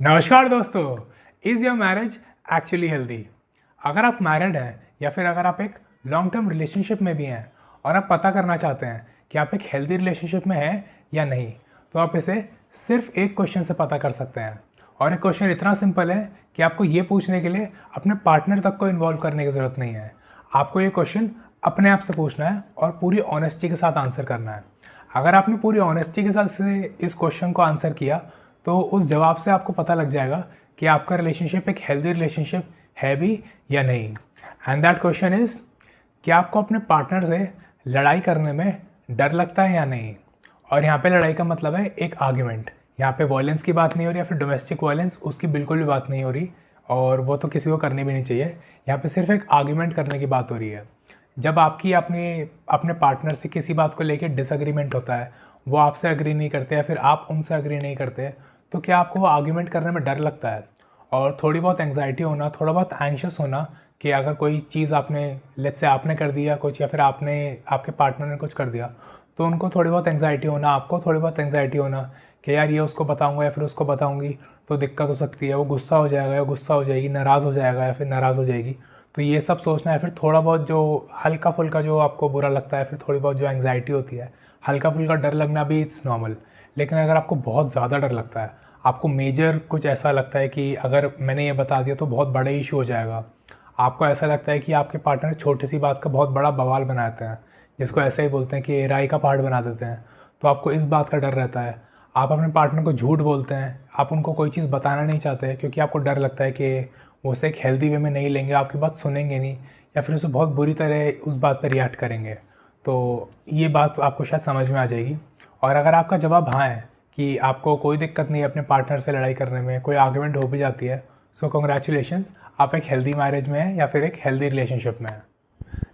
नमस्कार दोस्तों। Is your marriage actually healthy? अगर आप मैरिड हैं या फिर अगर आप एक लॉन्ग टर्म रिलेशनशिप में भी हैं और आप पता करना चाहते हैं कि आप एक हेल्दी रिलेशनशिप में हैं या नहीं, तो आप इसे सिर्फ एक क्वेश्चन से पता कर सकते हैं। और एक क्वेश्चन इतना सिंपल है कि आपको ये पूछने के लिए अपने पार्टनर तक को इन्वॉल्व करने की ज़रूरत नहीं है। आपको ये क्वेश्चन अपने आप से पूछना है और पूरी ऑनेस्टी के साथ आंसर करना है। अगर आपने पूरी ऑनेस्टी के साथ इस क्वेश्चन को आंसर किया तो उस जवाब से आपको पता लग जाएगा कि आपका रिलेशनशिप एक हेल्दी रिलेशनशिप है भी या नहीं। एंड दैट क्वेश्चन इज़, क्या आपको अपने पार्टनर से लड़ाई करने में डर लगता है या नहीं? और यहाँ पे लड़ाई का मतलब है एक आर्ग्यूमेंट। यहाँ पे वॉयलेंस की बात नहीं हो रही या फिर डोमेस्टिक वॉयलेंस, उसकी बिल्कुल भी बात नहीं हो रही और वो तो किसी को करनी भी नहीं चाहिए। यहाँ पे सिर्फ एक आर्ग्यूमेंट करने की बात हो रही है। जब आपकी अपने अपने पार्टनर से किसी बात को लेकर डिसएग्रीमेंट होता है, वो आपसे एग्री नहीं करते या फिर आप उनसे एग्री नहीं करते, तो क्या आपको आर्ग्यूमेंट करने में डर लगता है? और थोड़ी बहुत एंग्जाइटी होना, थोड़ा बहुत एंग्शियस होना कि अगर कोई चीज़ आपने, लेट्स से आपने कर दिया कुछ या फिर आपने आपके पार्टनर ने कुछ कर दिया, तो उनको थोड़ी बहुत एंग्जाइटी होना, आपको थोड़ी बहुत एंग्जाइटी होना कि यार ये उसको बताऊंगा या फिर उसको बताऊंगी तो दिक्कत हो सकती है, वो गुस्सा हो जाएगा या गुस्सा हो जाएगी, नाराज़ हो जाएगा या फिर नाराज़ हो जाएगी। तो ये सब सोचना है। फिर थोड़ा बहुत जो हल्का फुल्का जो आपको बुरा लगता है, फिर थोड़ी बहुत जो एंग्जाइटी होती है, हल्का फुल्का डर लगना भी इट्स नॉर्मल। लेकिन अगर आपको बहुत ज़्यादा डर लगता है, आपको मेजर कुछ ऐसा लगता है कि अगर मैंने ये बता दिया तो बहुत बड़ा इशू हो जाएगा, आपको ऐसा लगता है कि आपके पार्टनर छोटी सी बात का बहुत बड़ा बवाल बनाते हैं, जिसको ऐसे ही बोलते हैं कि राई का पहाड़ बना देते हैं, तो आपको इस बात का डर रहता है, आप अपने पार्टनर को झूठ बोलते हैं, आप उनको कोई चीज़ बताना नहीं चाहते क्योंकि आपको डर लगता है कि वो उसे एक हेल्दी वे में नहीं लेंगे, आपकी बात सुनेंगे नहीं या फिर उसे बहुत बुरी तरह उस बात पर रिएक्ट करेंगे। तो ये बात आपको शायद समझ में आ जाएगी। और अगर आपका जवाब हाँ है कि आपको कोई दिक्कत नहीं है अपने पार्टनर से लड़ाई करने में, कोई आर्गुमेंट हो भी जाती है, सो कॉन्ग्रेचुलेशंस, आप एक हेल्दी मैरिज में हैं या फिर एक हेल्दी रिलेशनशिप में हैं।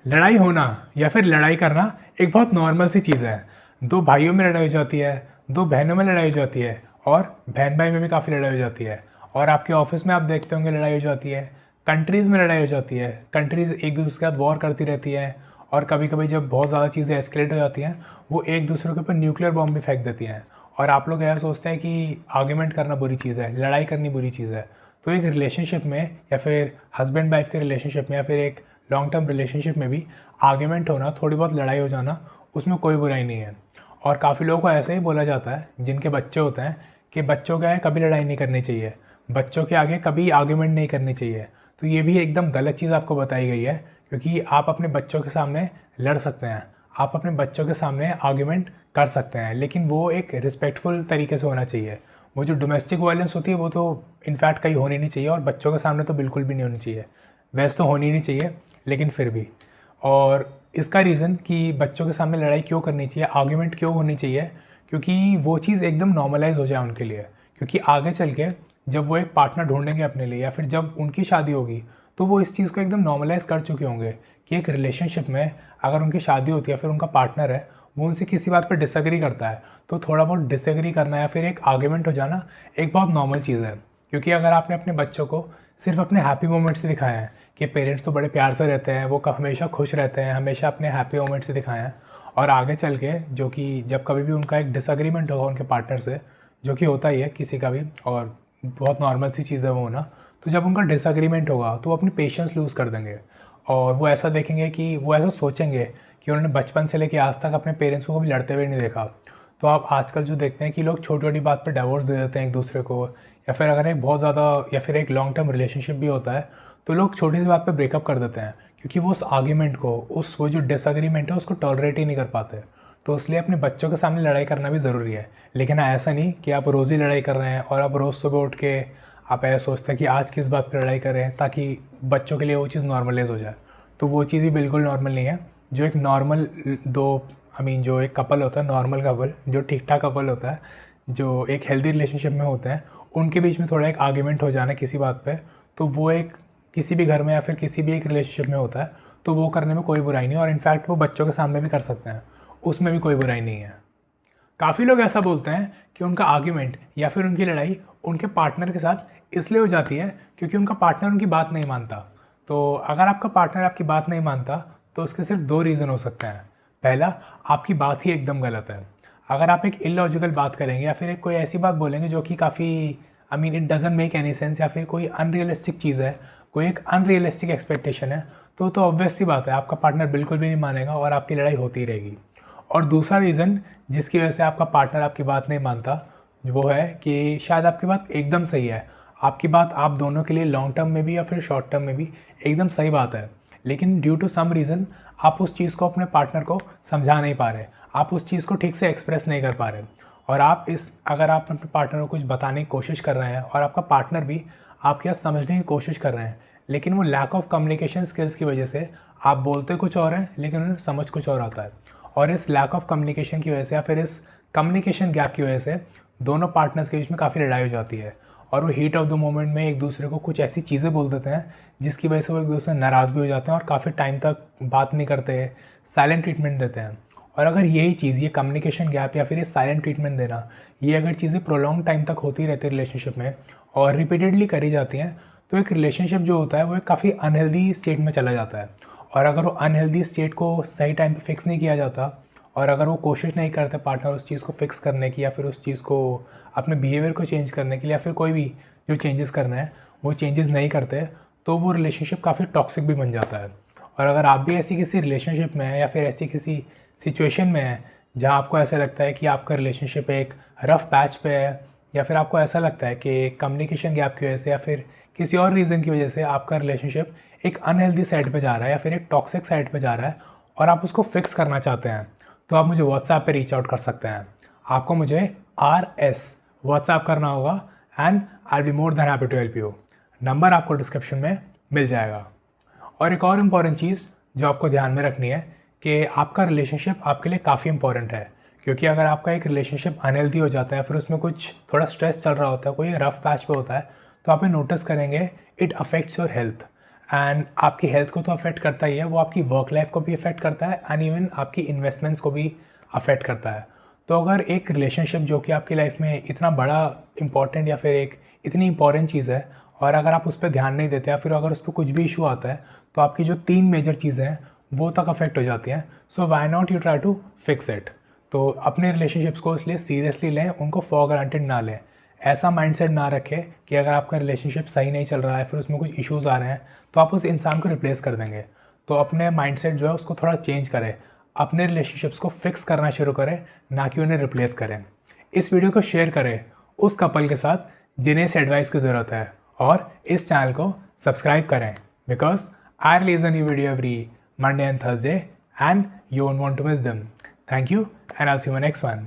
लड़ाई होना या फिर लड़ाई करना एक बहुत नॉर्मल सी चीज़ है। दो भाइयों में लड़ाई हो जाती है, दो बहनों में लड़ाई हो जाती है और बहन भाई में भी काफ़ी लड़ाई हो जाती है। और आपके ऑफिस में आप देखते होंगे लड़ाई हो जाती है, कंट्रीज़ में लड़ाई हो जाती है, कंट्रीज़ एक दूसरे के साथ वॉर करती रहती है और कभी कभी जब बहुत ज़्यादा चीज़ें एस्केलेट हो जाती हैं, वो एक दूसरे के ऊपर न्यूक्लियर बॉम्ब भी फेंक देती हैं। और आप लोग यह सोचते हैं कि आर्ग्यूमेंट करना बुरी चीज़ है, लड़ाई करनी बुरी चीज़ है। तो एक रिलेशनशिप में या फिर हस्बैंड वाइफ के रिलेशनशिप में या फिर एक लॉन्ग टर्म रिलेशनशिप में भी आर्ग्यूमेंट होना, थोड़ी बहुत लड़ाई हो जाना, उसमें कोई बुराई नहीं है। और काफ़ी लोगों को ऐसे ही बोला जाता है जिनके बच्चे होते हैं कि बच्चों के आगे कभी लड़ाई नहीं करनी चाहिए, बच्चों के आगे कभी आर्ग्यूमेंट नहीं करनी चाहिए। तो ये भी एकदम गलत चीज़ आपको बताई गई है, क्योंकि आप अपने बच्चों के सामने लड़ सकते हैं, आप अपने बच्चों के सामने आर्ग्यूमेंट कर सकते हैं, लेकिन वो एक रिस्पेक्टफुल तरीके से होना चाहिए। वो जो डोमेस्टिक वायलेंस होती है वो तो इनफैक्ट कहीं होनी नहीं चाहिए और बच्चों के सामने तो बिल्कुल भी नहीं होनी चाहिए। वैसे तो होनी नहीं चाहिए लेकिन फिर भी। और इसका रीज़न कि बच्चों के सामने लड़ाई क्यों करनी चाहिए, आर्ग्यूमेंट क्यों होनी चाहिए, क्योंकि वो चीज़ एकदम नॉर्मलाइज हो जाए उनके लिए। क्योंकि आगे चल के जब वो एक पार्टनर ढूंढेंगे अपने लिए या फिर जब उनकी शादी होगी, तो वो इस चीज़ को एकदम नॉर्मलाइज कर चुके होंगे कि एक रिलेशनशिप में अगर उनकी शादी होती है, फिर उनका पार्टनर है, वो उनसे किसी बात पर डिसएग्री करता है, तो थोड़ा बहुत डिसएग्री करना या फिर एक आर्ग्यूमेंट हो जाना एक बहुत नॉर्मल चीज़ है। क्योंकि अगर आपने अपने बच्चों को सिर्फ अपने हैप्पी मोमेंट्स से दिखाया है कि पेरेंट्स तो बड़े प्यार से रहते हैं, वो हमेशा खुश रहते हैं, हमेशा अपने हैप्पी मोमेंट्स से दिखाए हैं, और आगे चल के जो कि जब कभी भी उनका एक डिसएग्रीमेंट होगा उनके पार्टनर से, जो कि होता ही है किसी का भी और बहुत नॉर्मल सी चीज़ है वो होना, तो जब उनका डिसएग्रीमेंट होगा तो वो अपनी पेशेंस लूज़ कर देंगे और वो ऐसा देखेंगे कि वो ऐसा सोचेंगे कि उन्होंने बचपन से लेकर आज तक अपने पेरेंट्स को कभी लड़ते हुए नहीं देखा। तो आप आजकल जो देखते हैं कि लोग छोटी छोटी बात पर डिवोर्स दे देते हैं एक दूसरे को, या फिर अगर एक बहुत ज़्यादा या फिर एक लॉन्ग टर्म रिलेशनशिप भी होता है तो लोग छोटी सी बात पे ब्रेकअप कर देते हैं, क्योंकि वो उस आर्ग्यूमेंट को, उस वो जो डिसएग्रीमेंट है उसको टॉलरेट ही नहीं कर पाते। तो इसलिए अपने बच्चों के सामने लड़ाई करना भी ज़रूरी है, लेकिन ऐसा नहीं कि आप रोज़ ही लड़ाई कर रहे हैं और आप रोज़ सुबह उठ के आप ऐसा सोचते हैं कि आज किस बात पर लड़ाई करें ताकि बच्चों के लिए वो चीज़ नॉर्मलाइज हो जाए। तो वो चीज़ भी बिल्कुल नॉर्मल नहीं है। जो एक नॉर्मल दो जो एक कपल होता है, नॉर्मल कपल, जो ठीक ठाक कपल होता है, जो एक हेल्दी रिलेशनशिप में होते हैं, उनके बीच में थोड़ा एक आर्ग्यूमेंट हो जाना किसी बात पे, तो वो एक किसी भी घर में या फिर किसी भी एक रिलेशनशिप में होता है, तो वो करने में कोई बुराई नहीं है और इनफैक्ट वो बच्चों के सामने भी कर सकते हैं, उसमें भी कोई बुराई नहीं है। काफ़ी लोग ऐसा बोलते हैं कि उनका आर्ग्यूमेंट या फिर उनकी लड़ाई उनके पार्टनर के साथ इसलिए हो जाती है क्योंकि उनका पार्टनर उनकी बात नहीं मानता। तो अगर आपका पार्टनर आपकी बात नहीं मानता तो उसके सिर्फ दो रीज़न हो सकते हैं। पहला, आपकी बात ही एकदम गलत है। अगर आप एक इलॉजिकल बात करेंगे या फिर एक कोई ऐसी बात बोलेंगे जो कि काफ़ी I mean it doesn't make any sense या फिर कोई अनरियलिस्टिक चीज़ है, कोई एक अनरियलिस्टिक एक्सपेक्टेशन है, तो ऑब्वियसली बात है आपका पार्टनर बिल्कुल भी नहीं मानेगा और आपकी लड़ाई होती ही रहेगी। और दूसरा रीज़न जिसकी वजह से आपका पार्टनर आपकी बात नहीं मानता वो है कि शायद आपकी बात एकदम सही है, आपकी बात आप दोनों के लिए लॉन्ग टर्म में भी या फिर शॉर्ट टर्म में भी एकदम सही बात है, लेकिन ड्यू टू सम रीज़न आप उस चीज़ को अपने पार्टनर को समझा नहीं पा रहे, आप उस चीज़ को ठीक से एक्सप्रेस नहीं कर पा रहे। और अगर आप अपने पार्टनर को कुछ बताने की कोशिश कर रहे हैं और आपका पार्टनर भी आपके यहाँ समझने की कोशिश कर रहे हैं, लेकिन वो लैक ऑफ कम्युनिकेशन स्किल्स की वजह से आप बोलते कुछ और हैं लेकिन उन्हें समझ कुछ और आता है। और इस लैक ऑफ कम्युनिकेशन की वजह से या फिर इस कम्युनिकेशन गैप की वजह से दोनों पार्टनर्स के बीच में काफ़ी लड़ाई हो जाती है और वो हीट ऑफ द मोमेंट में एक दूसरे को कुछ ऐसी चीज़ें बोल देते हैं जिसकी वजह से वो एक दूसरे से नाराज़ भी हो जाते हैं और काफ़ी टाइम तक बात नहीं करते, साइलेंट ट्रीटमेंट देते हैं। और अगर यही चीज़, ये कम्युनिकेशन गैप या फिर ये साइलेंट ट्रीटमेंट देना, ये अगर चीज़ें प्रोलॉन्ग टाइम तक होती रहती है रिलेशनशिप में और रिपीटेडली करी जाती हैं, तो एक रिलेशनशिप जो होता है वो एक काफ़ी अनहेल्दी स्टेट में चला जाता है। और अगर वो अनहेल्दी स्टेट को सही टाइम पे फिक्स नहीं किया जाता और अगर वो कोशिश नहीं करते पार्टनर उस चीज़ को फिक्स करने की या फिर उस चीज़ को अपने बिहेवियर को चेंज करने के लिए या फिर कोई भी जो चेंजेस करना है वो चेंजेस नहीं करते, तो वो रिलेशनशिप काफ़ी टॉक्सिक भी बन जाता है। और अगर आप भी ऐसी किसी रिलेशनशिप में हैं या फिर ऐसी किसी सिचुएशन में हैं जहाँ आपको ऐसा लगता है कि आपका रिलेशनशिप एक रफ़ पैच पे है या फिर आपको ऐसा लगता है कि कम्युनिकेशन गैप की वजह से या फिर किसी और रीज़न की वजह से आपका रिलेशनशिप एक अनहेल्दी साइड पे जा रहा है या फिर एक टॉक्सिक साइड पे जा रहा है और आप उसको फिक्स करना चाहते हैं, तो आप मुझे व्हाट्सएप पे रीच आउट कर सकते हैं। आपको मुझे RS व्हाट्सएप करना होगा and I will be more than happy to help you. Number आपको डिस्क्रिप्शन में मिल जाएगा। और एक और इम्पॉर्टेंट चीज़ जो आपको ध्यान में रखनी है कि आपका रिलेशनशिप आपके लिए काफ़ी इंपॉर्टेंट है, क्योंकि अगर आपका एक रिलेशनशिप अनहेल्दी हो जाता है, फिर उसमें कुछ थोड़ा स्ट्रेस चल रहा होता है, कोई रफ पैच पे होता है, तो आप ये नोटिस करेंगे it affects your health. And आपकी हेल्थ को तो अफेक्ट करता ही है, वो आपकी वर्क लाइफ को भी अफेक्ट करता है एंड इवन आपकी इन्वेस्टमेंट्स को भी अफेक्ट करता है। तो अगर एक रिलेशनशिप जो कि आपकी लाइफ में इतना बड़ा इंपॉर्टेंट या फिर एक इतनी इंपॉर्टेंट चीज़ है और अगर आप उस पर ध्यान नहीं देते या फिर अगर उस पर कुछ भी इशू आता है, तो आपकी जो 3 मेजर चीज़ें हैं वो तक अफेक्ट हो जाती हैं। So why not you try to fix it. तो अपने रिलेशनशिप्स को इसलिए सीरियसली लें, उनको फॉर ग्रांटेड ना लें। ऐसा माइंडसेट ना रखें कि अगर आपका रिलेशनशिप सही नहीं चल रहा है, फिर उसमें कुछ इश्यूज़ आ रहे हैं, तो आप उस इंसान को रिप्लेस कर देंगे। तो अपने माइंडसेट जो है उसको थोड़ा चेंज करें, अपने रिलेशनशिप्स को फिक्स करना शुरू करें, ना कि उन्हें रिप्लेस करें। इस वीडियो को शेयर करें उस कपल के साथ जिन्हें इस एडवाइस की ज़रूरत है और इस चैनल को सब्सक्राइब करें, because I release a new video every Monday and Thursday and you won't want to miss them. Thank you and I'll see you in the next one.